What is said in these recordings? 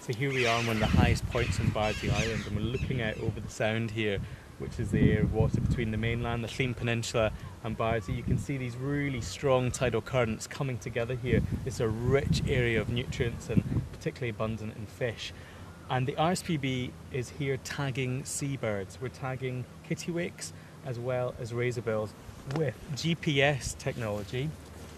So here we are on one of the highest points on Bardsey Island, and we're looking out over the sound here, which is the area of water between the mainland, the Llŷn Peninsula and Bardsey. You can see these really strong tidal currents coming together here. It's a rich area of nutrients and particularly abundant in fish. And the RSPB is here tagging seabirds. We're tagging kittiwakes as well as razorbills with GPS technology.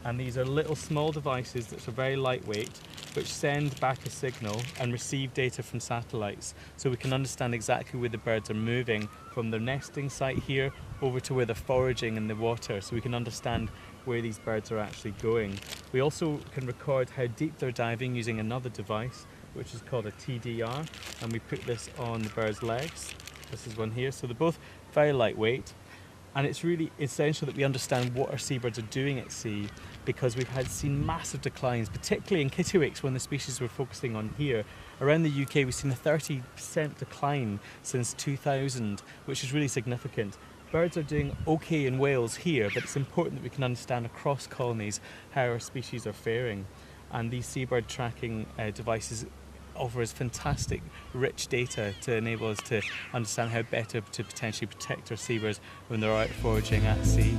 And these are little small devices that are very lightweight, which send back a signal and receive data from satellites, so we can understand exactly where the birds are moving from their nesting site here over to where they're foraging in the water, so we can understand where these birds are actually going. We also can record how deep they're diving using another device, which is called a TDR, and we put this on the bird's legs. This is one here. So they're both very lightweight. And it's really essential that we understand what our seabirds are doing at sea, because we've seen massive declines, particularly in kittiwakes, one of the species we're focusing on here. Around the UK, we've seen a 30% decline since 2000, which is really significant. Birds are doing okay in Wales here, but it's important that we can understand across colonies how our species are faring. And these seabird tracking devices offer us fantastic, rich data to enable us to understand how better to potentially protect our seabirds when they're out foraging at sea.